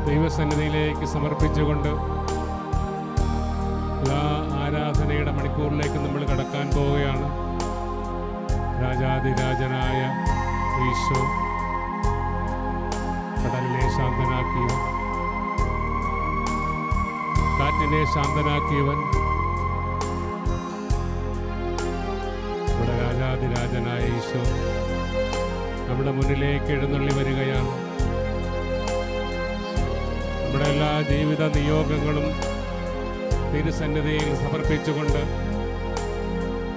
ദൈവസന്നിധിയിലേക്ക് സമർപ്പിച്ചുകൊണ്ട് ആരാധനയുടെ മണിക്കൂറിലേക്ക് നമ്മൾ കടക്കാൻ പോവുകയാണ്. രാജാതിരാജനായ ഈശോ കടലിനെ ശാന്തനാക്കിയവൻ, കാറ്റിനെ ശാന്തനാക്കിയവൻ, നമ്മുടെ രാജാതിരാജനായ ഈശോ നമ്മുടെ മുന്നിലേക്ക് എഴുന്നള്ളി വരികയാണ്. നമ്മുടെ എല്ലാ ജീവിത നിയോഗങ്ങളും തിരുസന്നിധിയിൽ സമർപ്പിച്ചുകൊണ്ട്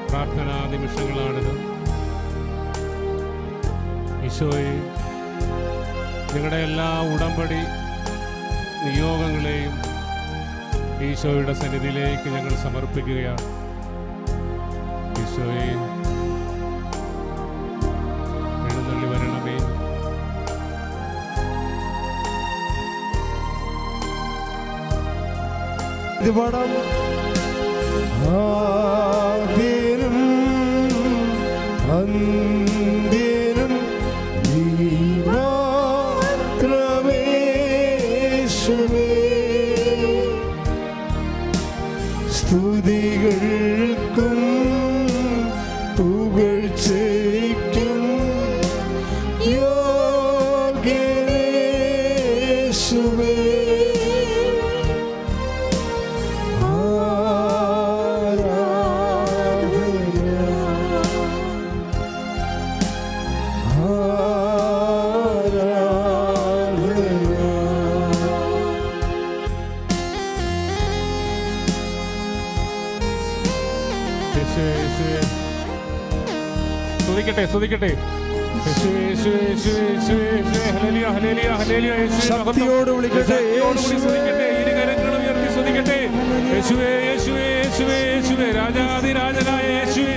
പ്രാർത്ഥനാ നിമിഷങ്ങളാണിത്. ഈശോയെ, നിങ്ങളുടെ എല്ലാ ഉടമ്പടി നിയോഗങ്ങളെയും ഈശോയുടെ സന്നിധിയിലേക്ക് ഞങ്ങൾ സമർപ്പിക്കുകയാണ്. ഈശോയെ, എഴുന്നള്ളി വരണമേ. ആദ്യനും അന്ത്യനും നീ മാത്രമേ യേശുവേ. സ്തുതികൾക്കും പുകഴ്ചയ്ക്കും യോഗ്യനേ യേശുവേ. സ്തുതിക്കട്ടെ. ശക്തിയോട് വിളിക്കട്ടെ. ഇരുകരങ്ങളും ഉയർത്തി സ്തുതിക്കട്ടെ. യേശുവേ, യേശുവേ, യേശുവേ, യേശുവേ, രാജാതിരാജനായ യേശുവേ,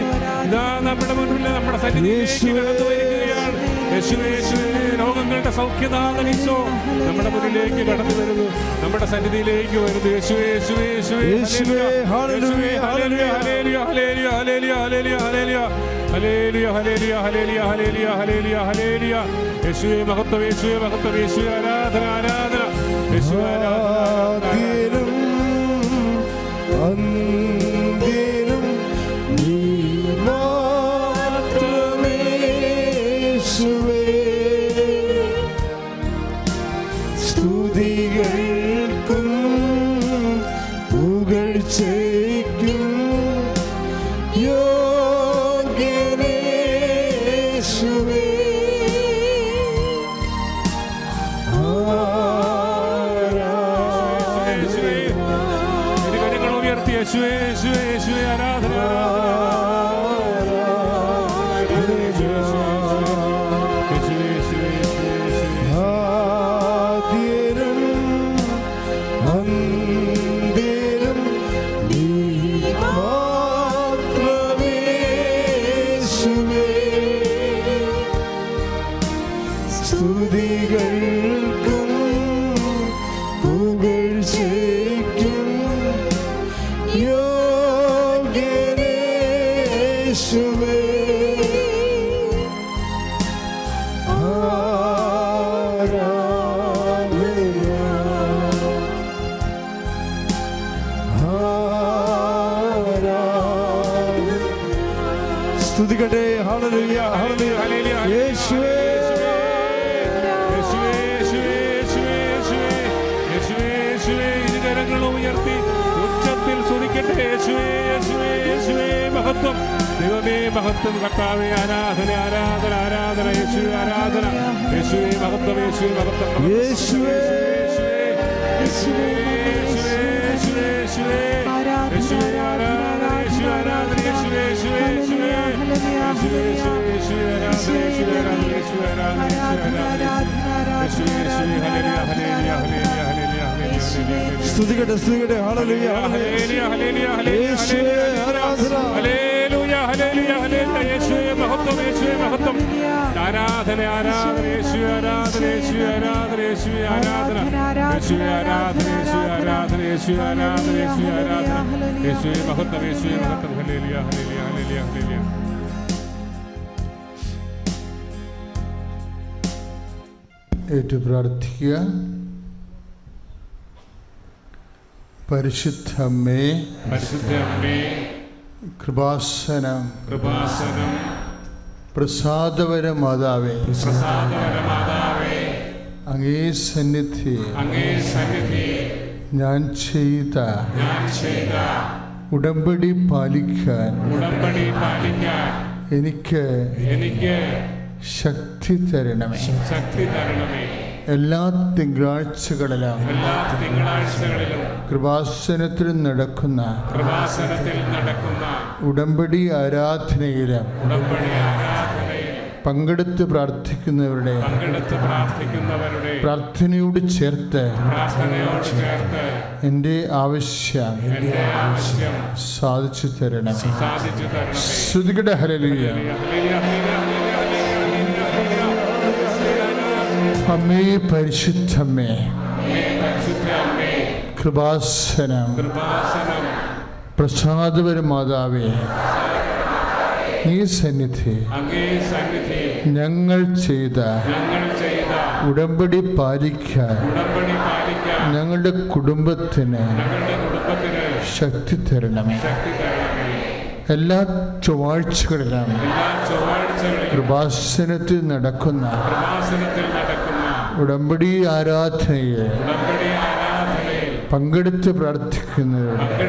ഇതാ നമ്മുടെ മുന്നിൽ നമ്മുടെ സന്നിധിയിലേക്ക് കടന്നു വരികയാണ്. യേശുവേ, യേശുവേ, രോഗങ്ങളുടെ സൗഖ്യദാതൻ ഈശോ നമ്മുടെ മുന്നിലേക്ക് കടന്നു വരുന്നു, നമ്മുടെ സന്നിധിയിലേക്ക് വരുന്നു. യേശുവേ, യേശുവേ, യേശുവേ, ഹല്ലേലൂയ, ഹല്ലേലൂയ, ഹല്ലേലൂയ, ഹല്ലേലൂയ, ഹല്ലേലൂയ, ഹല്ലേലൂയ, ഹല്ലേലൂയ, ഹല്ലേലൂയ, ഹല്ലേലൂയ, ഹല്ലേലൂയ, ഹല്ലേലൂയ, ഹല്ലേലൂയ, ഹല്ലേലൂയ. യേശുവേ മഹത്വം, യേശുവേ മഹത്വം, യേശുവേ ആരാധന, ആരാധന, യേശുവേ ആരാധന. അന്ത്യനും നീ മാത്രമേ യേശുവേ. സ്തുതികൾക്കും പുകഴ്ചയ്ക്കും യോഗ്യനേ യേശുവേ. യേശുവേ, യേശുവേ, യേശുവേ, ആരാധന. ആദ്യനും അന്ത്യനും നീ മാത്രമേ യേശുവേ. സ്തുതികൾക്കും പുകഴ്ചയ്ക്കും യോഗ്യനേ യേശുവേ. സ്തുതിക്കട്ടെ. ഹല്ലേലൂയ, ഹല്ലേലൂയ, ഹല്ലേലൂയ, യേശുവേ. ഉയർത്തി ഉച്ചത്തിൽ സ്തുതിക്കട്ടെ. യേശുവേ, യേശുവേ, യേശുവേ മഹത്വം, ദൈവമേ മഹത്വം, കർത്താവേ ആരാധന, ആരാധന, ആരാധന, യേശുവേ ആരാധന, യേശുവേ മഹത്വം, യേശുവേ മഹത്വം, യേശുവേ, യേശുവേ, യേശുവേ, യേശുവേ, യേശുവേ, യേശുവേ ആരാധന, യേശുവേ ആരാധന, യേശുവേ, യേശുവേ, യേശുവേ, യേശുവേ, യേശുവേ ആരാധന, യേശുവേ ആരാധന, യേശുവേ ആരാധന, യേശുവേ, യേശുവേ, ഹല്ലേലൂയ, ഹല്ലേലൂയ, ഹല്ലേലൂയ, ഹല്ലേലൂയ, ഹല്ലേലൂയ. സ്തുതിക്കട്ടെ, സ്തുതിക്കട്ടെ. ഹല്ലേലൂയ, ഹല്ലേലൂയ, ഹല്ലേലൂയ, ഹല്ലേലൂയ, യേശുവേ ആരാധന. ഹല്ലേലൂയ, ഹല്ലേലൂയ, ഹല്ലേലൂയ, യേശുവേ മഹത്വം, യേശുവേ മഹത്വം, ആരാധന, ആരാധന, യേശുവേ ആരാധന, യേശുവേ ആരാധന, യേശുവേ ആരാധന, യേശുവേ ആരാധന, യേശുവേ ആരാധന, യേശുവേ ആരാധന, യേശുവേ ആരാധന, യേശുവേ മഹത്വം, യേശുവേ മഹത്വം. ഹല്ലേലൂയ, ഹല്ലേലൂയ, ഹല്ലേലൂയ, ഹല്ലേലൂയ. ഏറ്റു പ്രാർത്ഥിക്കുക. പരിശുദ്ധ അമ്മേ, പരിശുദ്ധ അമ്മേ, കൃപാസനം കൃപാസനം, പ്രസാദവര മാതാവേ, പ്രസാദവര മാതാവേ, അങ്ങേ സന്നിധി അങ്ങേ സന്നിധി ഞാൻ ചെയ്ത ഉടമ്പടി പാലിക്കാൻ എനിക്ക് ശക്തി തരണമേ. എല്ലാ തിങ്കളാഴ്ചകളിലും കൃപാസനത്തിൽ നടക്കുന്ന ഉടമ്പടി ആരാധനയിലും പങ്കെടുത്ത് പ്രാർത്ഥിക്കുന്നവരുടെ പ്രാർത്ഥനയോട് ചേർത്ത് എൻ്റെ ആവശ്യം സാധിച്ചു തരണം. ശ്രുതികട ഹല്ലേലൂയ. അമ്മേ, പരിശുദ്ധമ്മേ, കൃപാസനം, പ്രസാദവര മാതാവേ, ഈ സന്നിധി ഞങ്ങൾ ചെയ്ത ഉടമ്പടി പാലിക്കാൻ ഞങ്ങളുടെ കുടുംബത്തിന് ശക്തി തരണമേ. എല്ലാ ചൊവ്വാഴ്ചകളിലും കൃപാസനത്തിൽ നടക്കുന്ന ഉടമ്പടി ആരാധനയിൽ പങ്കെടുത്ത് പ്രാർത്ഥിക്കുന്നവരുടെ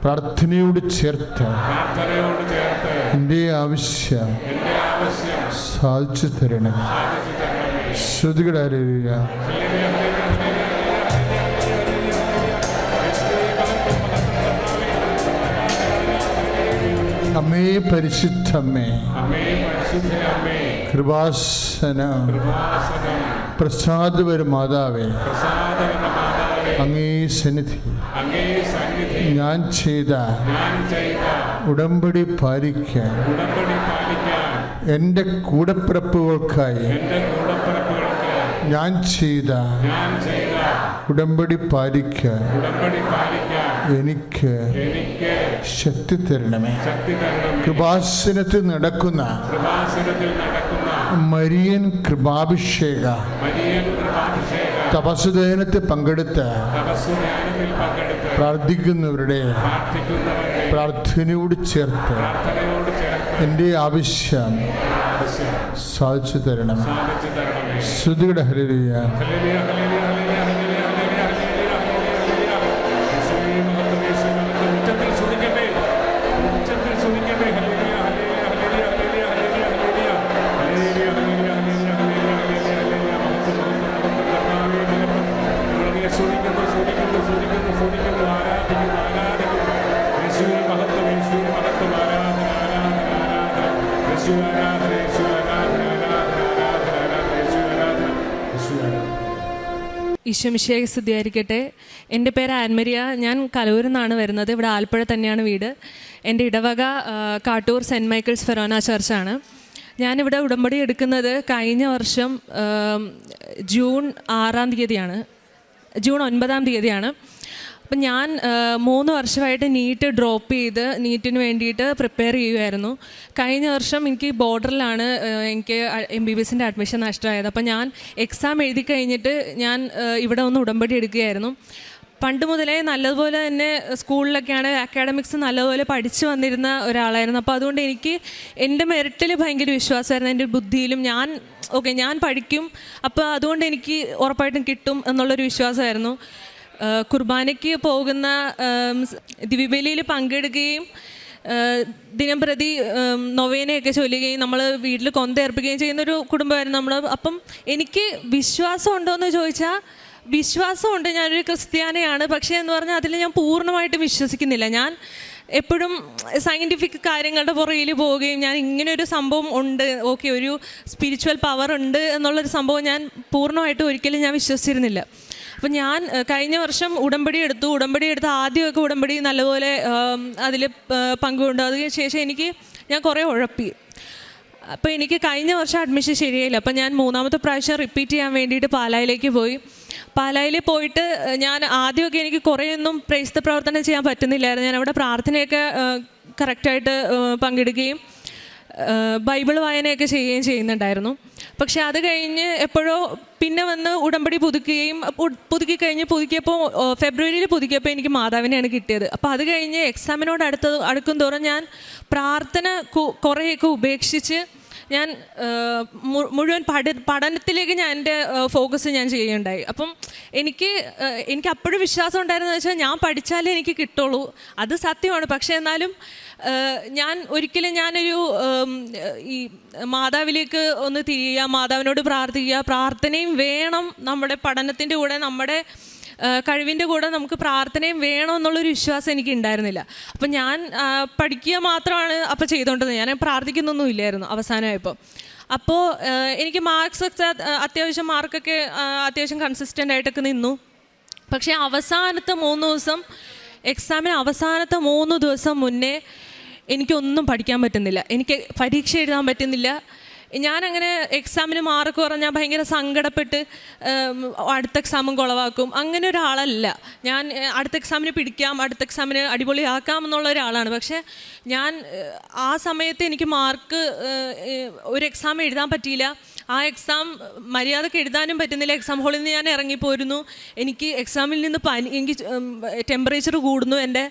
പ്രാർത്ഥനയോട് ചേർത്ത് എൻ്റെ ആവശ്യം സാധിച്ചു തരണം. ശ്രുതികട ഹല്ലേലൂയ. അമ്മേ, പരിശുദ്ധമ്മേ, കൃപാസനം, പ്രസാദവര മാതാവേ, അങ്ങേ സന്നിധി ഞാൻ ചെയ്ത ഉടമ്പടി പാലിക്കാൻ എൻ്റെ കൂടപ്പിറപ്പുകൾക്കായി ഞാൻ ചെയ്ത ഉടമ്പടി പാലിക്കാൻ എനിക്ക് ശക്തി തരണമേ. കൃപാസനത്തിൽ നടക്കുന്ന മരിയൻ കൃപാഭിഷേക തപസ്സുദയനത്തിൽ പങ്കെടുത്ത് പ്രാർത്ഥിക്കുന്നവരുടെ പ്രാർത്ഥനയോട് ചേർത്ത് എൻ്റെ ആവശ്യം സാധിച്ചു തരണം. ശ്രുതികട ഹല്ലേലൂയ. ഈശോമിശിഹായ്ക്ക് സ്തുതിയായിരിക്കട്ടെ. എൻ്റെ പേര് ആൻമരിയ. ഞാൻ കലൂരിൽ നിന്നാണ് വരുന്നത്. ഇവിടെ ആലപ്പുഴ തന്നെയാണ് വീട്. എൻ്റെ ഇടവക കാട്ടൂർ സെൻറ്റ് മൈക്കിൾസ് ഫെറോന ചർച്ചാണ്. ഞാനിവിടെ ഉടമ്പടി എടുക്കുന്നത് കഴിഞ്ഞ വർഷം ജൂൺ 9 തീയതിയാണ്. അപ്പം ഞാൻ 3 വർഷമായിട്ട് നീറ്റ് ഡ്രോപ്പ് ചെയ്ത് നീറ്റിന് വേണ്ടിയിട്ട് പ്രിപ്പയർ ചെയ്യുമായിരുന്നു. കഴിഞ്ഞ വർഷം എനിക്ക് ബോർഡറിലാണ് എനിക്ക് MBBSൻ്റെ അഡ്മിഷൻ നഷ്ടമായത്. അപ്പം ഞാൻ എക്സാം എഴുതി കഴിഞ്ഞിട്ട് ഞാൻ ഇവിടെ ഒന്ന് ഉടമ്പടി എടുക്കുകയായിരുന്നു. പണ്ട് മുതലേ നല്ലതുപോലെ തന്നെ സ്കൂളിലൊക്കെയാണ് അക്കാഡമിക്സ് നല്ലതുപോലെ പഠിച്ചു വന്നിരുന്ന ഒരാളായിരുന്നു. അപ്പോൾ അതുകൊണ്ട് എനിക്ക് എൻ്റെ മെറിറ്റിൽ ഭയങ്കര വിശ്വാസമായിരുന്നു, എൻ്റെ ബുദ്ധിയിലും. ഞാൻ പഠിക്കും, അപ്പോൾ അതുകൊണ്ട് എനിക്ക് ഉറപ്പായിട്ടും കിട്ടും എന്നുള്ളൊരു വിശ്വാസമായിരുന്നു. കുർബാനയ്ക്ക് പോകുന്ന ദിവ്യബലിയിൽ പങ്കെടുക്കുകയും ദിനം പ്രതി നൊവേനയൊക്കെ ചൊല്ലുകയും നമ്മൾ വീട്ടിൽ കൊന്തേർപ്പിക്കുകയും ചെയ്യുന്നൊരു കുടുംബമായിരുന്നു നമ്മൾ. അപ്പം എനിക്ക് വിശ്വാസം ഉണ്ടോയെന്ന് ചോദിച്ചാൽ വിശ്വാസമുണ്ട്, ഞാനൊരു ക്രിസ്ത്യാനിയാണ്. പക്ഷേ എന്ന് പറഞ്ഞാൽ അതിൽ ഞാൻ പൂർണ്ണമായിട്ട് വിശ്വസിക്കുന്നില്ല. ഞാൻ എപ്പോഴും സയൻറ്റിഫിക് കാര്യങ്ങളുടെ പുറകിൽ പോവുകയും ഞാൻ ഇങ്ങനെയൊരു സംഭവം ഉണ്ട്, ഓക്കെ, ഒരു സ്പിരിച്വൽ പവർ ഉണ്ട് എന്നുള്ളൊരു സംഭവം ഞാൻ പൂർണ്ണമായിട്ടും ഒരിക്കലും ഞാൻ വിശ്വസിച്ചിരുന്നില്ല. അപ്പം ഞാൻ കഴിഞ്ഞ വർഷം ഉടമ്പടി എടുത്ത് ആദ്യമൊക്കെ ഉടമ്പടി നല്ലപോലെ അതിൽ പങ്കുകൊണ്ട് അതിന് ശേഷം ഞാൻ കുറേ ഉഴപ്പി. അപ്പോൾ എനിക്ക് കഴിഞ്ഞ വർഷം അഡ്മിഷൻ ശരിയായില്ല. അപ്പം ഞാൻ 3ാമത്തെ പ്രാവശ്യം റിപ്പീറ്റ് ചെയ്യാൻ വേണ്ടിയിട്ട് പാലായിലേക്ക് പോയി. പാലായിൽ പോയിട്ട് ഞാൻ ആദ്യമൊക്കെ എനിക്ക് കുറേയൊന്നും പ്രേക്ഷിത പ്രവർത്തനം ചെയ്യാൻ പറ്റുന്നില്ലായിരുന്നു. ഞാൻ അവിടെ പ്രാർത്ഥനയൊക്കെ കറക്റ്റായിട്ട് പങ്കെടുക്കുകയും ബൈബിൾ വായനയൊക്കെ ചെയ്യുകയും ചെയ്യുന്നുണ്ടായിരുന്നു. പക്ഷെ അത് കഴിഞ്ഞ് എപ്പോഴോ പിന്നെ വന്ന് ഉടമ്പടി പുതുക്കിയപ്പോൾ ഫെബ്രുവരിയിൽ പുതുക്കിയപ്പോൾ എനിക്ക് മാതാവിനെയാണ് കിട്ടിയത്. അപ്പോൾ അത് കഴിഞ്ഞ് എക്സാമിനോട് അടുക്കും തോറും ഞാൻ പ്രാർത്ഥന കുറേയൊക്കെ ഉപേക്ഷിച്ച് ഞാൻ മുഴുവൻ പഠനത്തിലേക്ക് ഞാൻ എൻ്റെ ഫോക്കസ് ഞാൻ ചെയ്യുകയുണ്ടായി. അപ്പം എനിക്ക് അപ്പോഴും വിശ്വാസം ഉണ്ടായിരുന്നത് വെച്ചാൽ ഞാൻ പഠിച്ചാലേ എനിക്ക് കിട്ടുള്ളൂ. അത് സത്യമാണ്. പക്ഷേ എന്നാലും ഞാനൊരു ഈ മാതാവിലേക്ക് ഒന്ന് തിരിയുക, മാതാവിനോട് പ്രാർത്ഥിക്കുക. പ്രാർത്ഥനയും വേണം നമ്മുടെ പഠനത്തിൻ്റെ കൂടെ, നമ്മുടെ കഴിവിൻ്റെ കൂടെ നമുക്ക് പ്രാർത്ഥനയും വേണം എന്നുള്ളൊരു വിശ്വാസം എനിക്ക് ഉണ്ടായിരുന്നില്ല. അപ്പം ഞാൻ പഠിക്കുക മാത്രമാണ് അപ്പോൾ ചെയ്തുകൊണ്ടിരുന്നത്. ഞാൻ പ്രാർത്ഥിക്കുന്നൊന്നും ഇല്ലായിരുന്നു അവസാനമായപ്പോൾ. അപ്പോൾ എനിക്ക് മാർക്സൊക്കെ അത്യാവശ്യം മാർക്കൊക്കെ അത്യാവശ്യം കൺസിസ്റ്റൻ്റ് ആയിട്ടൊക്കെ നിന്നു. പക്ഷേ അവസാനത്തെ 3 ദിവസം, എക്സാമിന് അവസാനത്തെ 3 ദിവസം മുന്നേ എനിക്കൊന്നും പഠിക്കാൻ പറ്റുന്നില്ല. എനിക്ക് പരീക്ഷ എഴുതാൻ പറ്റുന്നില്ല. ഞാനങ്ങനെ എക്സാമിന് മാർക്ക് കുറഞ്ഞാൽ ഭയങ്കര സങ്കടപ്പെട്ട് അടുത്ത എക്സാമും കുളവാക്കും. അങ്ങനെ ഒരാളല്ല ഞാൻ. അടുത്ത എക്സാമിന് പിടിക്കാം, അടുത്ത എക്സാമിന് അടിപൊളിയാക്കാം എന്നുള്ള ഒരാളാണ്. പക്ഷേ ഞാൻ ആ സമയത്ത് എനിക്ക് മാർക്ക് ഒരു എക്സാം എഴുതാൻ പറ്റിയില്ല. ആ എക്സാം മര്യാദക്ക് എഴുതാനും പറ്റുന്നില്ല. എക്സാം ഹാളിൽ നിന്ന് ഞാൻ ഇറങ്ങിപ്പോരുന്നു. എനിക്ക് എക്സാമിൽ നിന്ന് എനിക്ക് ടെമ്പറേച്ചർ കൂടുന്നു, എൻ്റെ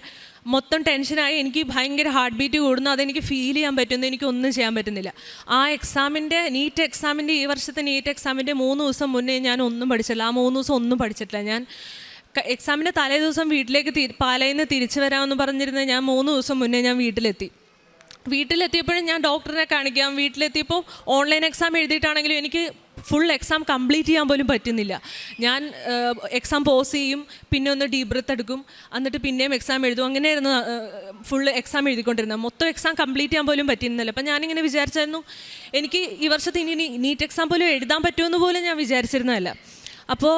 മൊത്തം ടെൻഷനായി, എനിക്ക് ഭയങ്കര ഹാർട്ട് ബീറ്റ് കൂടുന്നു. അതെനിക്ക് ഫീൽ ചെയ്യാൻ പറ്റുന്നു. എനിക്കൊന്നും ചെയ്യാൻ പറ്റുന്നില്ല. ആ എക്സാമിൻ്റെ ഈ വർഷത്തെ നീറ്റ് എക്സാമിൻ്റെ 3 ദിവസം മുന്നേ ഞാൻ ഒന്നും പഠിച്ചില്ല. ആ 3 ദിവസം ഒന്നും പഠിച്ചിട്ടില്ല. ഞാൻ എക്സാമിൻ്റെ തലേ ദിവസം വീട്ടിലേക്ക് പാലയിൽ നിന്ന് തിരിച്ചു വരാമെന്ന് പറഞ്ഞിരുന്നത് ഞാൻ 3 ദിവസം മുന്നേ ഞാൻ വീട്ടിലെത്തിയപ്പോഴും ഞാൻ ഡോക്ടറിനെ കാണിക്കാം. വീട്ടിലെത്തിയപ്പോൾ ഓൺലൈൻ എക്സാം എഴുതിയിട്ടാണെങ്കിലും എനിക്ക് ഫുൾ എക്സാം കംപ്ലീറ്റ് ചെയ്യാൻ പോലും പറ്റുന്നില്ല. ഞാൻ എക്സാം പോസ് ചെയ്യും, പിന്നെ ഒന്ന് ഡീപ് ബ്രെത്ത് എടുക്കും, എന്നിട്ട് പിന്നെയും എക്സാം എഴുതും. അങ്ങനെയായിരുന്നു ഫുൾ എക്സാം എഴുതിക്കൊണ്ടിരുന്നത്. മൊത്തം എക്സാം കംപ്ലീറ്റ് ചെയ്യാൻ പോലും പറ്റുന്നില്ല. അപ്പം ഞാനിങ്ങനെ വിചാരിച്ചായിരുന്നു എനിക്ക് ഈ വർഷത്തെ ഇനി നീറ്റ് എക്സാം പോലും എഴുതാൻ പറ്റുമെന്ന് പോലും ഞാൻ വിചാരിച്ചിരുന്നതല്ല. അപ്പോൾ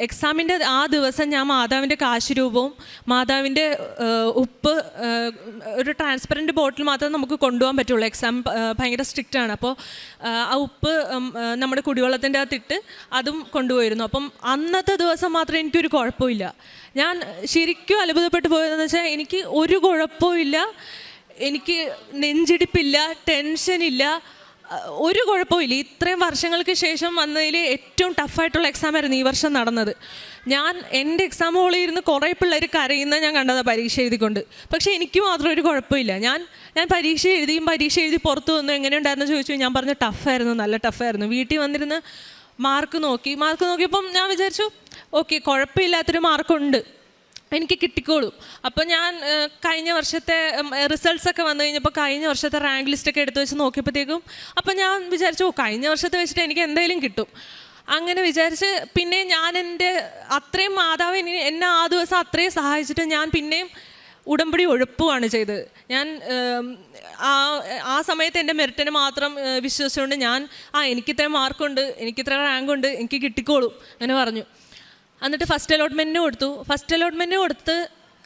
എക്സാമിൻ്റെ ആ ദിവസം ഞാൻ മാതാവിൻ്റെ കാശുരൂപവും മാതാവിൻ്റെ ഉപ്പ്, ഒരു ട്രാൻസ്പെറൻറ്റ് ബോട്ടിൽ മാത്രമേ നമുക്ക് കൊണ്ടുപോകാൻ പറ്റുള്ളൂ. എക്സാം ഭയങ്കര സ്ട്രിക്റ്റാണ്. അപ്പോൾ ആ ഉപ്പ് നമ്മുടെ കുടിവെള്ളത്തിൻ്റെ അകത്തിട്ട് അതും കൊണ്ടുപോയിരുന്നു. അപ്പം അന്നത്തെ ദിവസം മാത്രമേ എനിക്കൊരു കുഴപ്പമില്ല. ഞാൻ ശരിക്കും അത്ഭുതപ്പെട്ടു പോയതെന്ന് വെച്ചാൽ എനിക്ക് ഒരു കുഴപ്പമില്ല, എനിക്ക് നെഞ്ചിടിപ്പില്ല, ടെൻഷനില്ല, ഒരു കുഴപ്പമില്ല. ഇത്രയും വർഷങ്ങൾക്ക് ശേഷം വന്നതിൽ ഏറ്റവും ടഫായിട്ടുള്ള എക്സാമായിരുന്നു ഈ വർഷം നടന്നത്. എൻ്റെ എക്സാം ഹോളിൽ ഇരുന്ന് കുറേ പിള്ളേർ കരയുന്ന ഞാൻ കണ്ടതാണ് പരീക്ഷ എഴുതിക്കൊണ്ട്. പക്ഷേ എനിക്ക് മാത്രം ഒരു കുഴപ്പമില്ല. ഞാൻ പരീക്ഷ എഴുതി പുറത്തു വന്നു. എങ്ങനെയുണ്ടായിരുന്നു ചോദിച്ചു. ഞാൻ പറഞ്ഞു ടഫായിരുന്നു, നല്ല ടഫായിരുന്നു. വീട്ടിൽ വന്നിരുന്ന് മാർക്ക് നോക്കിയപ്പം ഞാൻ വിചാരിച്ചു ഓക്കെ, കുഴപ്പമില്ലാത്തൊരു മാർക്കുണ്ട്, എനിക്ക് കിട്ടിക്കോളും. അപ്പോൾ ഞാൻ കഴിഞ്ഞ വർഷത്തെ റിസൾട്ട്സൊക്കെ വന്നു കഴിഞ്ഞപ്പോൾ കഴിഞ്ഞ വർഷത്തെ റാങ്ക് ലിസ്റ്റൊക്കെ എടുത്ത് വെച്ച് നോക്കിയപ്പോഴത്തേക്കും അപ്പം ഞാൻ വിചാരിച്ചു കഴിഞ്ഞ വർഷത്തെ വെച്ചിട്ട് എനിക്ക് എന്തായാലും കിട്ടും. അങ്ങനെ വിചാരിച്ച് പിന്നെ ഞാൻ എൻ്റെ അത്രയും മാതാവ് എന്നെ ആ ദിവസം അത്രയും സഹായിച്ചിട്ട് ഞാൻ പിന്നെയും ഉടമ്പടി ഒഴുപ്പുമാണ് ചെയ്തത്. ഞാൻ ആ സമയത്ത് എൻ്റെ മെറിറ്റിന് മാത്രം വിശ്വസിച്ചുകൊണ്ട് ഞാൻ എനിക്കിത്ര മാർക്കുണ്ട്, എനിക്കിത്ര റാങ്കുണ്ട്, എനിക്ക് കിട്ടിക്കോളും അങ്ങനെ പറഞ്ഞു. എന്നിട്ട് ഫസ്റ്റ് അലോട്ട്മെൻറ്റിന് കൊടുത്ത്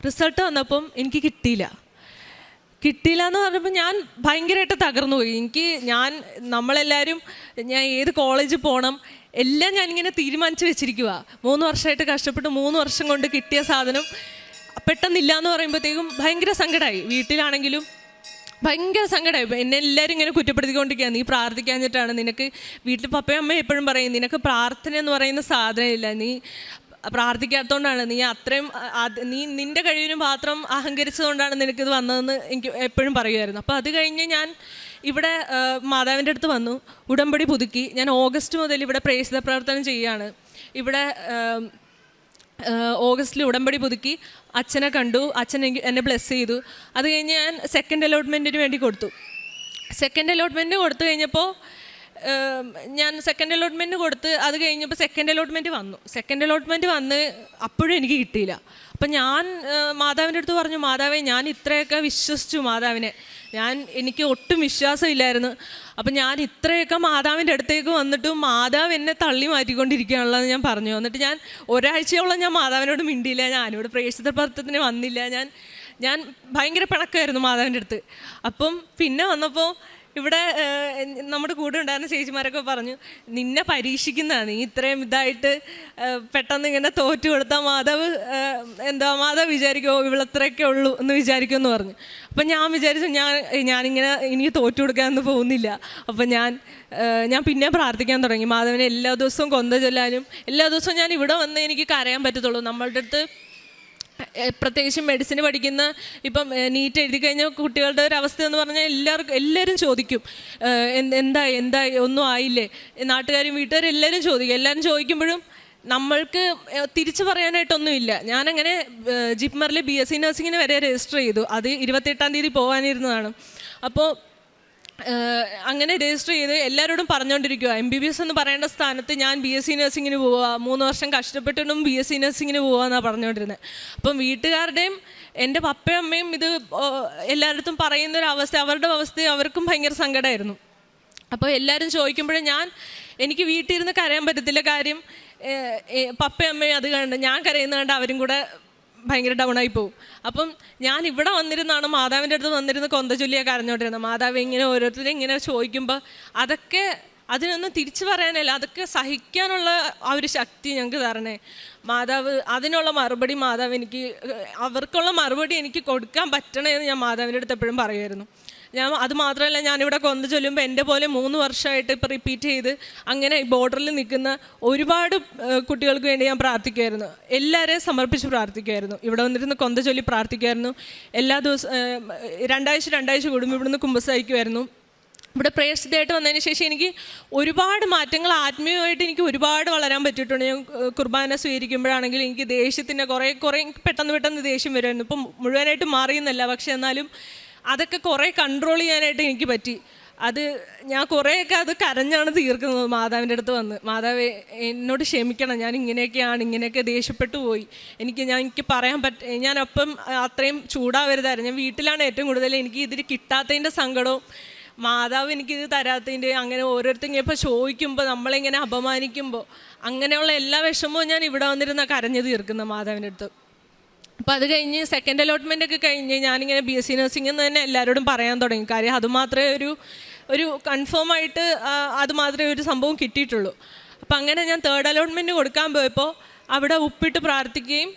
റിസൾട്ട് വന്നപ്പം എനിക്ക് കിട്ടിയില്ല എന്ന് പറഞ്ഞപ്പോൾ ഞാൻ ഭയങ്കരമായിട്ട് തകർന്നു പോയി. നമ്മളെല്ലാവരും ഞാൻ ഏത് കോളേജിൽ പോകണം എല്ലാം ഞാനിങ്ങനെ തീരുമാനിച്ച് വെച്ചിരിക്കുക. 3 വർഷമായിട്ട് കഷ്ടപ്പെട്ട് 3 വർഷം കൊണ്ട് കിട്ടിയ സാധനം പെട്ടെന്നില്ല എന്ന് പറയുമ്പോഴത്തേക്കും ഭയങ്കര സങ്കടമായി. വീട്ടിലാണെങ്കിലും ഭയങ്കര സങ്കടമായി. എന്നെ എല്ലാവരും ഇങ്ങനെ കുറ്റപ്പെടുത്തിക്കൊണ്ടിരിക്കുക, നീ പ്രാർത്ഥിക്കാഞ്ഞിട്ടാണ്, നിനക്ക് വീട്ടിൽ പപ്പയും അമ്മയും എപ്പോഴും പറയും നിനക്ക് പ്രാർത്ഥന എന്ന് പറയുന്ന സാധനമില്ല, നീ പ്രാർത്ഥിക്കാത്തതുകൊണ്ടാണ്, നീ അത്രയും നിൻ്റെ കഴിവിന് മാത്രം അഹങ്കരിച്ചതുകൊണ്ടാണ് നിനക്കിത് വന്നതെന്ന് എനിക്ക് എപ്പോഴും പറയുമായിരുന്നു. അപ്പോൾ അത് കഴിഞ്ഞ് ഞാൻ ഇവിടെ മാതാവിൻ്റെ അടുത്ത് വന്നു, ഉടമ്പടി പുതുക്കി. ഞാൻ ഓഗസ്റ്റ് മുതൽ ഇവിടെ പ്രേക്ഷിത പ്രവർത്തനം ചെയ്യുകയാണ്. ഇവിടെ ഓഗസ്റ്റിൽ ഉടമ്പടി പുതുക്കി, അച്ഛനെ കണ്ടു, അച്ഛൻ എന്നെ ബ്ലെസ് ചെയ്തു. അത് കഴിഞ്ഞ് ഞാൻ സെക്കൻഡ് അലോട്ട്മെൻറ്റിന് വേണ്ടി കൊടുത്തു. സെക്കൻഡ് അലോട്ട്മെൻറ്റ് കൊടുത്തു കഴിഞ്ഞപ്പോൾ ഞാൻ സെക്കൻഡ് അലോട്ട്മെൻറ്റ് കൊടുത്ത് അത് കഴിഞ്ഞപ്പോൾ സെക്കൻഡ് അലോട്ട്മെൻറ്റ് വന്ന് അപ്പോഴും എനിക്ക് കിട്ടിയില്ല. അപ്പം ഞാൻ മാതാവിൻ്റെ അടുത്ത് പറഞ്ഞു, മാതാവേ ഞാൻ ഇത്രയൊക്കെ വിശ്വസിച്ചു മാതാവിനെ, എനിക്ക് ഒട്ടും വിശ്വാസമില്ലായിരുന്നു. അപ്പം ഞാൻ ഇത്രയൊക്കെ മാതാവിൻ്റെ അടുത്തേക്ക് വന്നിട്ടും മാതാവ് എന്നെ തള്ളി മാറ്റിക്കൊണ്ടിരിക്കുകയാണുള്ളത് ഞാൻ പറഞ്ഞു. എന്നിട്ട് ഞാൻ ഒരാഴ്ചയോളം ഞാൻ മാതാവിനോട് മിണ്ടിയില്ല, ഞാനിവിടെ പ്രേക്ഷിത പ്രവർത്തനത്തിന് വന്നില്ല. ഞാൻ ഭയങ്കര പിണക്കമായിരുന്നു മാതാവിൻ്റെ അടുത്ത്. അപ്പം പിന്നെ വന്നപ്പോൾ ഇവിടെ നമ്മുടെ കൂടെ ഉണ്ടായിരുന്ന ചേച്ചിമാരൊക്കെ പറഞ്ഞു, നിന്നെ പരീക്ഷിക്കുന്നതാണ്, നീ ഇത്രയും ഇതായിട്ട് പെട്ടെന്ന് ഇങ്ങനെ തോറ്റു കൊടുത്താൽ മാതാവ് വിചാരിക്കുമോ ഇവളത്രയൊക്കെ ഉള്ളൂ എന്ന് വിചാരിക്കുമെന്ന് പറഞ്ഞു. അപ്പം ഞാൻ വിചാരിച്ചു ഞാനിങ്ങനെ ഇനി തോറ്റു കൊടുക്കാനൊന്നും പോകുന്നില്ല. അപ്പം ഞാൻ പിന്നെ പ്രാർത്ഥിക്കാൻ തുടങ്ങി. മാധവനെ എല്ലാ ദിവസവും കൊന്ത ചൊല്ലാനും എല്ലാ ദിവസവും ഞാൻ ഇവിടെ വന്ന് എനിക്ക് കരയാൻ പറ്റത്തുള്ളൂ. നമ്മളുടെ അടുത്ത് പ്രത്യേകിച്ചും മെഡിസിന് പഠിക്കുന്ന ഇപ്പം നീറ്റ് എഴുതി കഴിഞ്ഞ കുട്ടികളുടെ ഒരു അവസ്ഥ എന്ന് പറഞ്ഞാൽ എല്ലാവരും ചോദിക്കും, എന്തായി ഒന്നും ആയില്ലേ, നാട്ടുകാരും വീട്ടുകാരും എല്ലാവരും ചോദിക്കും. എല്ലാവരും ചോദിക്കുമ്പോഴും നമ്മൾക്ക് തിരിച്ചു പറയാനായിട്ടൊന്നുമില്ല. ഞാനങ്ങനെ ജിപ്മറിൽ BSc നഴ്സിങ്ങിന് വരെ രജിസ്റ്റർ ചെയ്തു. അത് 28-ാം തീയതി പോകാനിരുന്നതാണ്. അപ്പോൾ അങ്ങനെ രജിസ്റ്റർ ചെയ്ത് എല്ലാവരോടും പറഞ്ഞുകൊണ്ടിരിക്കുക, MBBS എന്ന് പറയേണ്ട സ്ഥാനത്ത് ഞാൻ BSc നഴ്സിങ്ങിന് പോവുക, 3 വർഷം കഷ്ടപ്പെട്ടിട്ടും BSc നഴ്സിങ്ങിന് പോകാമെന്നാണ് പറഞ്ഞുകൊണ്ടിരുന്നത്. അപ്പം വീട്ടുകാരുടെയും എൻ്റെ പപ്പയും അമ്മയും ഇത് എല്ലായിടത്തും പറയുന്നൊരവസ്ഥ, അവരുടെ അവസ്ഥ അവർക്കും ഭയങ്കര സങ്കടമായിരുന്നു. അപ്പോൾ എല്ലാവരും ചോദിക്കുമ്പോഴും എനിക്ക് വീട്ടിൽ ഇരുന്ന് കരയാൻ പറ്റത്തില്ല. കാര്യം പപ്പയും അമ്മയും അത് കണ്ട് ഞാൻ കരയുന്ന കണ്ട് അവരും കൂടെ ഭയങ്കര ഡൗണായി പോകും. അപ്പം ഞാൻ ഇവിടെ വന്നിരുന്നാണ് മാതാവിൻ്റെ അടുത്ത് വന്നിരുന്ന് കൊന്ത ചൊല്ലിയാണ് കരഞ്ഞോണ്ടിരുന്നത്. മാതാവ് ഇങ്ങനെ ഓരോരുത്തരും ഇങ്ങനെ ചോദിക്കുമ്പോൾ അതിനൊന്നും തിരിച്ചു പറയാനല്ല, അതൊക്കെ സഹിക്കാനുള്ള ആ ഒരു ശക്തി ഞങ്ങൾക്ക് തരണേ മാതാവ്. അതിനുള്ള മറുപടി മാതാവ് അവർക്കുള്ള മറുപടി എനിക്ക് കൊടുക്കാൻ പറ്റണേ എന്ന് ഞാൻ മാതാവിൻ്റെ അടുത്ത് എപ്പോഴും പറയുമായിരുന്നു. അത് മാത്രമല്ല, ഞാനിവിടെ കൊന്ത ചൊല്ലുമ്പോൾ എൻ്റെ പോലെ 3 വർഷമായിട്ട് ഇപ്പോൾ റിപ്പീറ്റ് ചെയ്ത് അങ്ങനെ ബോർഡറിൽ നിൽക്കുന്ന ഒരുപാട് കുട്ടികൾക്ക് വേണ്ടി ഞാൻ പ്രാർത്ഥിക്കുമായിരുന്നു. എല്ലാവരെയും സമർപ്പിച്ച് പ്രാർത്ഥിക്കുമായിരുന്നു. ഇവിടെ വന്നിരുന്ന് കൊന്ത ചൊല്ലി പ്രാർത്ഥിക്കുമായിരുന്നു. എല്ലാ ദിവസവും 2 ആഴ്ച കൂടുമ്പോൾ ഇവിടുന്ന് കുമ്പസാരിക്കുമായിരുന്നു. ഇവിടെ പ്രേക്ഷിതയായിട്ട് വന്നതിന് ശേഷം എനിക്ക് ഒരുപാട് മാറ്റങ്ങൾ ആത്മീയമായിട്ട് എനിക്ക് ഒരുപാട് വളരാൻ പറ്റിയിട്ടുണ്ട്. ഞാൻ കുർബാന സ്വീകരിക്കുമ്പോഴാണെങ്കിൽ എനിക്ക് ദേഷ്യത്തിൻ്റെ കുറേ പെട്ടെന്ന് ദേഷ്യം വരുമായിരുന്നു. ഇപ്പം മുഴുവനായിട്ട് മാറിയെന്നല്ല, പക്ഷെ എന്നാലും അതൊക്കെ കുറേ കൺട്രോൾ ചെയ്യാനായിട്ട് എനിക്ക് പറ്റി. ഞാൻ കുറേയൊക്കെ അത് കരഞ്ഞാണ് തീർക്കുന്നത് മാതാവിൻ്റെ അടുത്ത് വന്ന്. മാതാവേ എന്നോട് ക്ഷമിക്കണം, ഞാൻ ഇങ്ങനെയൊക്കെ ദേഷ്യപ്പെട്ടു പോയി, എനിക്ക് പറയാൻ ഞാനപ്പം അത്രയും ചൂടാവരുതായിരുന്നു. ഞാൻ വീട്ടിലാണ് ഏറ്റവും കൂടുതൽ എനിക്ക് ഇതിൽ കിട്ടാത്തതിൻ്റെ സങ്കടവും മാതാവ് എനിക്കിത് തരാത്തതിൻ്റെ അങ്ങനെ ഓരോരുത്തരും ഇപ്പോൾ ചോദിക്കുമ്പോൾ നമ്മളിങ്ങനെ അപമാനിക്കുമ്പോൾ അങ്ങനെയുള്ള എല്ലാ വിഷമവും ഞാൻ ഇവിടെ വന്നിരുന്ന കരഞ്ഞു തീർക്കുന്ന മാതാവിൻ്റെ അടുത്ത്. അപ്പോൾ അത് കഴിഞ്ഞ് സെക്കൻഡ് അലോട്ട്മെൻ്റ് ഒക്കെ കഴിഞ്ഞ് ഞാനിങ്ങനെ BSc നഴ്സിംഗ് എന്ന് തന്നെ എല്ലാവരോടും പറയാൻ തുടങ്ങി. കാര്യം അത് മാത്രമേ ഒരു കൺഫേമായിട്ട് അത് മാത്രമേ ഒരു സംഭവം കിട്ടിയിട്ടുള്ളൂ. അപ്പം അങ്ങനെ ഞാൻ തേർഡ് അലോട്ട്മെൻറ്റ് കൊടുക്കാൻ പോയപ്പോൾ അവിടെ ഉപ്പിട്ട് പ്രാർത്ഥിക്കുകയും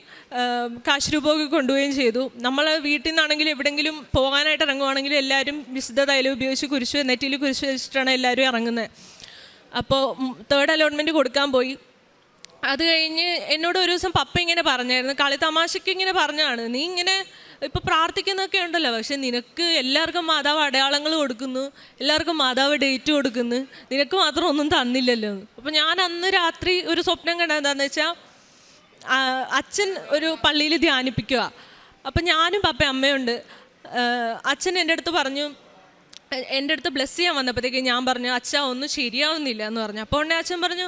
കാശ് രൂപമൊക്കെ കൊണ്ടുപോവുകയും ചെയ്തു. നമ്മൾ വീട്ടിൽ നിന്നാണെങ്കിലും എവിടെയെങ്കിലും പോകാനായിട്ട് ഇറങ്ങുവാണെങ്കിലും എല്ലാവരും വിശുദ്ധ തൈലം ഉപയോഗിച്ച് നെറ്റിയിൽ കുരിശ് വെച്ചിട്ടാണ് എല്ലാവരും ഇറങ്ങുന്നത്. അപ്പോൾ തേർഡ് അലോട്ട്മെൻറ്റ് കൊടുക്കാൻ പോയി. അത് കഴിഞ്ഞ് എന്നോട് ഒരു ദിവസം പപ്പ ഇങ്ങനെ പറഞ്ഞായിരുന്നു, കളി തമാശയ്ക്ക് ഇങ്ങനെ പറഞ്ഞാണ്, നീ ഇങ്ങനെ ഇപ്പോൾ പ്രാർത്ഥിക്കുന്നതൊക്കെ ഉണ്ടല്ലോ, പക്ഷെ നിനക്ക് എല്ലാവർക്കും മാതാവ് അടയാളങ്ങൾ കൊടുക്കുന്നു, എല്ലാവർക്കും മാതാവ് ഡേറ്റ് കൊടുക്കുന്നു, നിനക്ക് മാത്രം ഒന്നും തന്നില്ലല്ലോ. അപ്പോൾ ഞാൻ അന്ന് രാത്രി ഒരു സ്വപ്നം കണ്ടത് എന്താണെന്ന് വെച്ചാൽ, അച്ഛൻ ഒരു പള്ളിയിൽ ധ്യാനിപ്പിക്കുക. അപ്പം ഞാനും പപ്പയും അമ്മയുണ്ട്. അച്ഛൻ എൻ്റെ അടുത്ത് ബ്ലെസ് ചെയ്യാൻ വന്നപ്പോഴത്തേക്ക് ഞാൻ പറഞ്ഞു, അച്ഛാ ഒന്നും ശരിയാവുന്നില്ല എന്ന് പറഞ്ഞു. അപ്പോൾ ഉടനെ അച്ഛൻ പറഞ്ഞു,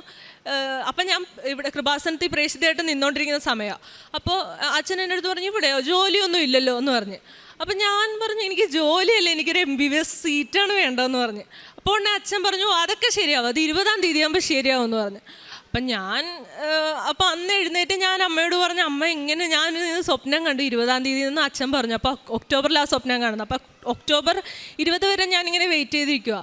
അപ്പം ഞാൻ ഇവിടെ കൃപാസനത്തിൽ പ്രേക്ഷിതയായിട്ട് നിന്നുകൊണ്ടിരിക്കുന്ന സമയമാണ്. അപ്പോൾ അച്ഛൻ എൻ്റെ അടുത്ത് പറഞ്ഞു, ഇവിടെയോ ജോലിയൊന്നും ഇല്ലല്ലോ എന്ന് പറഞ്ഞ്. അപ്പം ഞാൻ പറഞ്ഞു, എനിക്ക് ജോലിയല്ല, എനിക്കൊരു MBBS സീറ്റാണ് വേണ്ടതെന്ന് പറഞ്ഞ്. അപ്പോൾ ഉടനെ അച്ഛൻ പറഞ്ഞു, അതൊക്കെ ശരിയാവും, അത് 20-ാം തീയതി ആകുമ്പോൾ ശരിയാവും എന്ന് പറഞ്ഞു. അപ്പം അന്ന് എഴുന്നേറ്റ് ഞാൻ അമ്മയോട് പറഞ്ഞു, അമ്മ ഇങ്ങനെ ഞാൻ സ്വപ്നം കണ്ടു 20-ാം തീയതി എന്ന് അച്ഛൻ പറഞ്ഞു. അപ്പോൾ ഒക്ടോബറിൽ ആ സ്വപ്നം കാണുന്നത്. അപ്പോൾ ഒക്ടോബർ 20 വരെ ഞാനിങ്ങനെ വെയിറ്റ് ചെയ്തിരിക്കുക.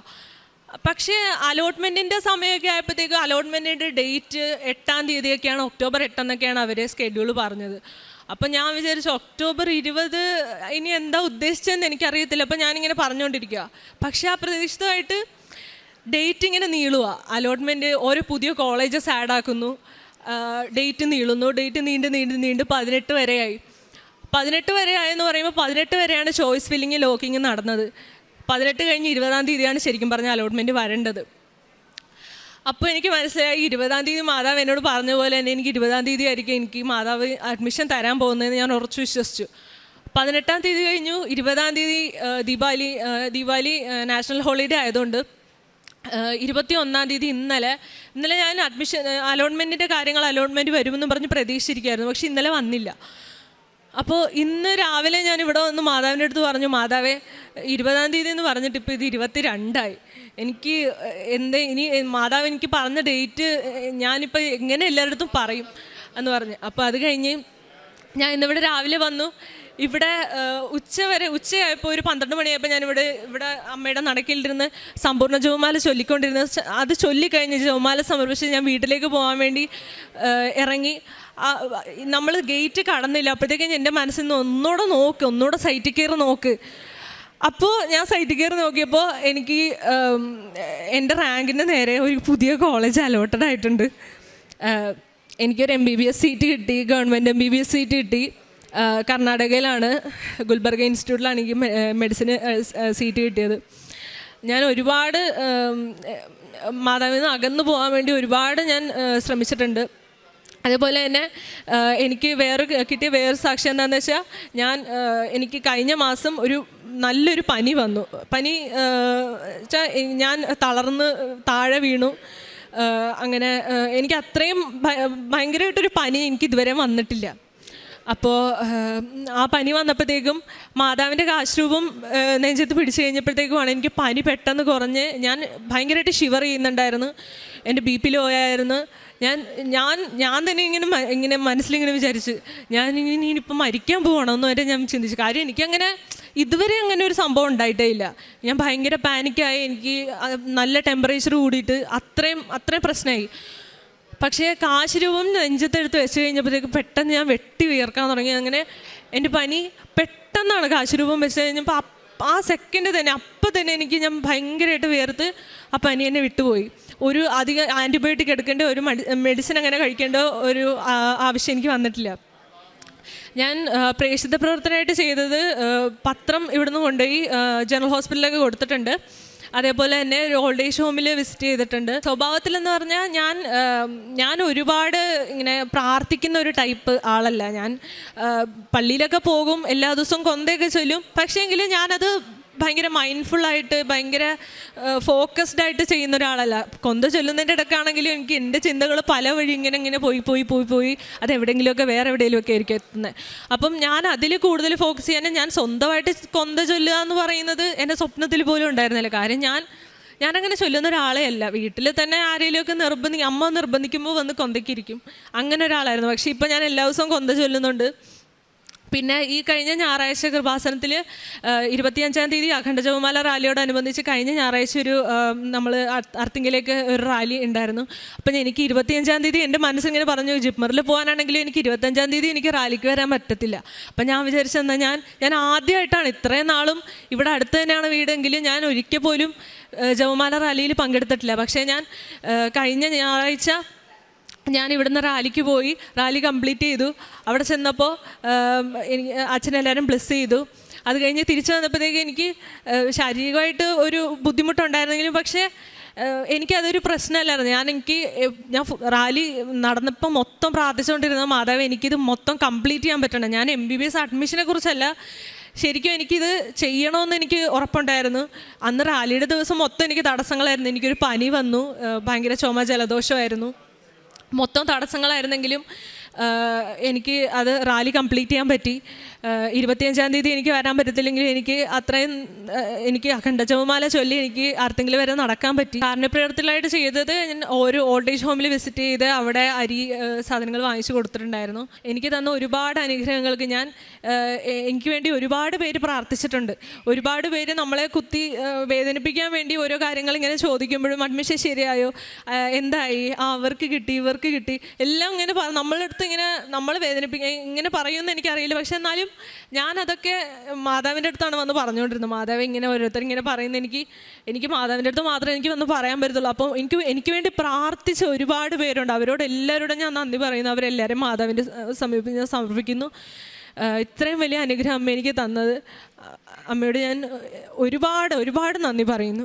പക്ഷേ അലോട്ട്മെൻറ്റിൻ്റെ സമയമൊക്കെ ആയപ്പോഴത്തേക്കും അലോട്ട്മെൻറ്റിൻ്റെ ഡേറ്റ് 8-ാം തീയതിയൊക്കെയാണ്, ഒക്ടോബർ 8 എന്നൊക്കെയാണ് അവർ സ്കെഡ്യൂൾ പറഞ്ഞത്. അപ്പം ഞാൻ വിചാരിച്ചു ഒക്ടോബർ 20 ഇനി എന്താ ഉദ്ദേശിച്ചതെന്ന് എനിക്കറിയത്തില്ല. അപ്പം ഞാനിങ്ങനെ പറഞ്ഞുകൊണ്ടിരിക്കുക. പക്ഷേ അപ്രതീക്ഷിതമായിട്ട് ഡേറ്റ് ഇങ്ങനെ നീളുക. അലോട്ട്മെൻറ്റ് ഓരോ പുതിയ കോളേജസ് ആഡാക്കുന്നു, ഡേറ്റ് നീളുന്നു, ഡേറ്റ് നീണ്ട് 18 വരെയായി. 18 വരെയായെന്ന് പറയുമ്പോൾ 18 വരെയാണ് ചോയ്സ് ഫില്ലിങ് ലോക്കിങ് നടന്നത്. 18 കഴിഞ്ഞ് 20-ാം തീയതിയാണ് ശരിക്കും പറഞ്ഞ അലോട്ട്മെൻറ്റ് വരേണ്ടത്. അപ്പോൾ എനിക്ക് മനസ്സിലായി 20-ാം തീയതി മാതാവ് എന്നോട് പറഞ്ഞ പോലെ തന്നെ എനിക്ക് 20-ാം തീയതി ആയിരിക്കും എനിക്ക് മാതാവ് അഡ്മിഷൻ തരാൻ പോകുന്നതെന്ന് ഞാൻ ഉറച്ചു വിശ്വസിച്ചു. 18-ാം തീയതി കഴിഞ്ഞു. 20-ാം തീയതി ദീപാവലി നാഷണൽ ഹോളിഡേ ആയതുകൊണ്ട് 21-ാം തീയതി ഇന്നലെ ഞാൻ അലോട്ട്മെൻറ്റിൻ്റെ അലോട്ട്മെൻറ്റ് വരുമെന്ന് പറഞ്ഞ് പ്രതീക്ഷിച്ചിരിക്കുകയായിരുന്നു. പക്ഷെ ഇന്നലെ വന്നില്ല. അപ്പോൾ ഇന്ന് രാവിലെ ഞാൻ ഇവിടെ വന്ന് മാതാവിൻ്റെ അടുത്ത് പറഞ്ഞു, മാതാവേ 20-ാം തീയതി എന്ന് പറഞ്ഞിട്ട് ഇപ്പോൾ ഇത് 22-ആയി. എനിക്ക് ഇനി മാതാവ് എനിക്ക് പറഞ്ഞ ഡേറ്റ് ഞാനിപ്പോൾ എങ്ങനെ എല്ലാവരുടെ അടുത്തും പറയും എന്ന് പറഞ്ഞു. അപ്പോൾ അത് കഴിഞ്ഞ് ഞാൻ ഇന്നിവിടെ രാവിലെ വന്നു. ഇവിടെ ഉച്ചയായപ്പോൾ ഒരു 12 മണിയായപ്പോൾ ഞാൻ ഇവിടെ അമ്മയുടെ നടക്കിലിരുന്ന് സമ്പൂർണ്ണ ജപമാല ചൊല്ലിക്കൊണ്ടിരുന്നത്. അത് ചൊല്ലിക്കഴിഞ്ഞ് ജപമാല സമർപ്പിച്ച് ഞാൻ വീട്ടിലേക്ക് പോകാൻ വേണ്ടി ഇറങ്ങി. നമ്മൾ ഗേറ്റ് കടന്നില്ല, അപ്പോഴത്തേക്കും എൻ്റെ മനസ്സിൽ നിന്ന് ഒന്നുകൂടെ സൈറ്റിൽ കയറി നോക്ക്. അപ്പോൾ ഞാൻ സൈറ്റിൽ കയറി നോക്കിയപ്പോൾ എനിക്ക് എൻ്റെ റാങ്കിൻ്റെ നേരെ ഒരു പുതിയ കോളേജ് അലോട്ടഡ് ആയിട്ടുണ്ട്. എനിക്കൊരു MBBS സീറ്റ് കിട്ടി, ഗവൺമെൻറ് MBBS സീറ്റ് കിട്ടി. കർണാടകയിലാണ്, ഗുൽബർഗ ഇൻസ്റ്റിറ്റ്യൂട്ടിലാണ് എനിക്ക് മെഡിസിന് സീറ്റ് കിട്ടിയത്. ഞാൻ ഒരുപാട് മാതാവിൽ നിന്ന് അകന്നു പോകാൻ വേണ്ടി ഒരുപാട് ഞാൻ ശ്രമിച്ചിട്ടുണ്ട്. അതേപോലെ തന്നെ എനിക്ക് കിട്ടിയ വേറൊരു സാക്ഷ്യം എന്താണെന്ന് വെച്ചാൽ, എനിക്ക് കഴിഞ്ഞ മാസം നല്ലൊരു പനി വന്നു. വെച്ചാൽ ഞാൻ തളർന്ന് താഴെ വീണു. അങ്ങനെ എനിക്ക് അത്രയും ഭയങ്കരമായിട്ടൊരു പനി എനിക്ക് ഇതുവരെ വന്നിട്ടില്ല. അപ്പോൾ ആ പനി വന്നപ്പോഴത്തേക്കും മാതാവിൻ്റെ കാശ്രൂപം നെഞ്ചത്ത് പിടിച്ചു കഴിഞ്ഞപ്പോഴത്തേക്കുമാണ് എനിക്ക് പനി പെട്ടെന്ന് കുറഞ്ഞ് ഞാൻ ഭയങ്കരമായിട്ട് ഷിവർ ചെയ്യുന്നുണ്ടായിരുന്നു. എൻ്റെ BP ലോ ആയിരുന്നു. ഞാൻ തന്നെ ഇങ്ങനെ മനസ്സിലിങ്ങനെ വിചാരിച്ച് ഇനിയിപ്പോൾ മരിക്കാൻ പോകണമെന്ന് വരെ ഞാൻ ചിന്തിച്ചു. കാര്യം എനിക്കങ്ങനെ ഇതുവരെ അങ്ങനെ ഒരു സംഭവം ഉണ്ടായിട്ടേ ഇല്ല. ഞാൻ ഭയങ്കര പാനിക്കായി, എനിക്ക് നല്ല ടെമ്പറേച്ചർ കൂടിയിട്ട് അത്രയും പ്രശ്നമായി. പക്ഷേ കാശുരൂപം നെഞ്ചത്തെടുത്ത് വെച്ച് കഴിഞ്ഞപ്പോഴത്തേക്ക് പെട്ടെന്ന് ഞാൻ വെട്ടി വിയർക്കാൻ തുടങ്ങി. അങ്ങനെ എൻ്റെ പനി പെട്ടെന്നാണ് കാശുരൂപം വെച്ച് കഴിഞ്ഞപ്പോൾ ആ സെക്കൻഡ് തന്നെ അപ്പം തന്നെ ഞാൻ ഭയങ്കരമായിട്ട് വിയർത്ത് ആ പനി എന്നെ വിട്ടുപോയി. ഒരു അധികം ആൻറ്റിബയോട്ടിക് എടുക്കേണ്ട ഒരു മെഡിസിൻ അങ്ങനെ കഴിക്കേണ്ട ഒരു ആവശ്യം എനിക്ക് വന്നിട്ടില്ല. ഞാൻ പ്രേക്ഷിത പ്രവർത്തനമായിട്ട് ചെയ്തത് പത്രം ഇവിടുന്ന് കൊണ്ടുപോയി ജനറൽ ഹോസ്പിറ്റലിലൊക്കെ കൊടുത്തിട്ടുണ്ട്. അതേപോലെ തന്നെ ഒരു ഓൾഡ് ഏജ് ഹോമിൽ വിസിറ്റ് ചെയ്തിട്ടുണ്ട്. സ്വഭാവത്തിലെന്ന് പറഞ്ഞാൽ ഞാൻ ഒരുപാട് ഇങ്ങനെ പ്രാർത്ഥിക്കുന്ന ഒരു ടൈപ്പ് ആളല്ല. ഞാൻ പള്ളിയിലൊക്കെ പോകും, എല്ലാ ദിവസവും കൊന്തയൊക്കെ ചൊല്ലും. പക്ഷേങ്കിൽ ഞാനത് ഭയങ്കര മൈൻഡ്ഫുള്ളായിട്ട് ഭയങ്കര ഫോക്കസ്ഡ് ആയിട്ട് ചെയ്യുന്ന ഒരാളല്ല. കൊന്ത ചൊല്ലുന്നതിൻ്റെ ഇടയ്ക്കാണെങ്കിലും എനിക്ക് എൻ്റെ ചിന്തകൾ പല വഴി ഇങ്ങനെ പോയി അത് എവിടെയെങ്കിലുമൊക്കെ വേറെ എവിടെയെങ്കിലുമൊക്കെ ആയിരിക്കും എത്തുന്നത്. അപ്പം ഞാൻ അതിൽ കൂടുതൽ ഫോക്കസ് ചെയ്യാൻ ഞാൻ സ്വന്തമായിട്ട് കൊന്ത ചൊല്ലുക എന്ന് പറയുന്നത് എൻ്റെ സ്വപ്നത്തിൽ പോലും ഉണ്ടായിരുന്നില്ല. കാര്യം ഞാനങ്ങനെ ചൊല്ലുന്ന ഒരാളെ അല്ല. വീട്ടിൽ തന്നെ ആരെങ്കിലുമൊക്കെ അമ്മ നിർബന്ധിക്കുമ്പോൾ വന്ന് കൊന്തയ്ക്കിരിക്കും, അങ്ങനെ ഒരാളായിരുന്നു. പക്ഷേ ഇപ്പം ഞാൻ എല്ലാ ദിവസവും കൊന്ത ചൊല്ലുന്നുണ്ട്. പിന്നെ ഈ കഴിഞ്ഞ ഞായറാഴ്ച കൃപാസനത്തിൽ 25-ാം തീയതി അഖണ്ഡ ജപമാല റാലിയോടനുബന്ധിച്ച് കഴിഞ്ഞ ഞായറാഴ്ച നമ്മൾ അർത്തിങ്കിലേക്ക് ഒരു റാലി ഉണ്ടായിരുന്നു. അപ്പം എനിക്ക് 25-ാം തീയതി എൻ്റെ മനസ്സിങ്ങനെ പറഞ്ഞു, ജിപ്മറിൽ പോകാനാണെങ്കിലും എനിക്ക് 25-ാം തീയതി എനിക്ക് റാലിക്ക് വരാൻ പറ്റത്തില്ല. അപ്പം ഞാൻ വിചാരിച്ചെന്നാൽ ഞാൻ ആദ്യമായിട്ടാണ്, ഇത്രയും നാളും ഇവിടെ അടുത്ത് തന്നെയാണ് വീടെങ്കിലും ഞാൻ ഒരിക്കൽ പോലും ജപമാല റാലിയിൽ പങ്കെടുത്തിട്ടില്ല. പക്ഷേ ഞാൻ കഴിഞ്ഞ ഞായറാഴ്ച ഞാൻ ഇവിടുന്ന് റാലിക്ക് പോയി, റാലി കംപ്ലീറ്റ് ചെയ്തു. അവിടെ ചെന്നപ്പോൾ അച്ഛനെല്ലാവരും ബ്ലെസ് ചെയ്തു. അത് കഴിഞ്ഞ് തിരിച്ചു വന്നപ്പോഴത്തേക്ക് എനിക്ക് ശാരീരികമായിട്ട് ഒരു ബുദ്ധിമുട്ടുണ്ടായിരുന്നെങ്കിലും പക്ഷേ എനിക്കതൊരു പ്രശ്നമല്ലായിരുന്നു. ഞാൻ റാലി നടന്നപ്പോൾ മൊത്തം പ്രാർത്ഥിച്ചുകൊണ്ടിരുന്ന മാതാവ് എനിക്കിത് മൊത്തം കംപ്ലീറ്റ് ചെയ്യാൻ പറ്റണം. ഞാൻ MBBS അഡ്മിഷനെ കുറിച്ചല്ല, ശരിക്കും എനിക്കിത് ചെയ്യണമെന്ന് എനിക്ക് ഉറപ്പുണ്ടായിരുന്നു. അന്ന് റാലിയുടെ ദിവസം മൊത്തം എനിക്ക് തടസ്സങ്ങളായിരുന്നു. എനിക്കൊരു പനി വന്നു, ഭയങ്കര ചുമ ജലദോഷമായിരുന്നു, മൊത്തം തടസ്സങ്ങളായിരുന്നെങ്കിലും എനിക്ക് അത് റാലി കംപ്ലീറ്റ് ചെയ്യാൻ പറ്റി. 25-ാം തീയതി എനിക്ക് വരാൻ പറ്റത്തില്ലെങ്കിൽ എനിക്ക് അഖണ്ഡ ജപമാല ചൊല്ലി എനിക്ക് ആർക്കെങ്കിലും വരെ നടക്കാൻ പറ്റി. കാരുണ്യപ്രവർത്തനമായിട്ട് ചെയ്തത് ഞാൻ ഒരു ഓൾഡ് ഏജ് ഹോമിൽ വിസിറ്റ് ചെയ്ത് അവിടെ അരി സാധനങ്ങൾ വാങ്ങിച്ചു കൊടുത്തിട്ടുണ്ടായിരുന്നു. എനിക്ക് തന്ന ഒരുപാട് അനുഗ്രഹങ്ങൾക്ക് എനിക്ക് വേണ്ടി ഒരുപാട് പേര് പ്രാർത്ഥിച്ചിട്ടുണ്ട്. ഒരുപാട് പേര് നമ്മളെ കുത്തി വേദനിപ്പിക്കാൻ വേണ്ടി ഓരോ കാര്യങ്ങൾ ഇങ്ങനെ ചോദിക്കുമ്പോഴും അഡ്മിഷൻ ശരിയായോ, എന്തായി, അവർക്ക് കിട്ടി, ഇവർക്ക് കിട്ടി, എല്ലാം ഇങ്ങനെ നമ്മളുടെ അടുത്ത് ഇങ്ങനെ നമ്മൾ ഇങ്ങനെ പറയുമെന്ന് എനിക്കറിയില്ല. പക്ഷെ എന്നാലും ഞാനതൊക്കെ മാതാവിൻ്റെ അടുത്താണ് വന്ന് പറഞ്ഞുകൊണ്ടിരുന്നത്. മാതാവ് ഇങ്ങനെ ഓരോരുത്തരിങ്ങനെ പറയുന്നത് എനിക്ക് മാതാവിൻ്റെ അടുത്ത് മാത്രമേ എനിക്ക് വന്ന് പറയാൻ പറ്റത്തുള്ളൂ. അപ്പോൾ എനിക്ക് വേണ്ടി പ്രാർത്ഥിച്ച ഒരുപാട് പേരുണ്ട്. അവരോട് എല്ലാവരോടും ഞാൻ നന്ദി പറയുന്നു. അവരെല്ലാവരും മാതാവിൻ്റെ സമീപം ഞാൻ സമർപ്പിക്കുന്നു. ഇത്രയും വലിയ അനുഗ്രഹം അമ്മ എനിക്ക് തന്നത്, അമ്മയോട് ഞാൻ ഒരുപാട് നന്ദി പറയുന്നു.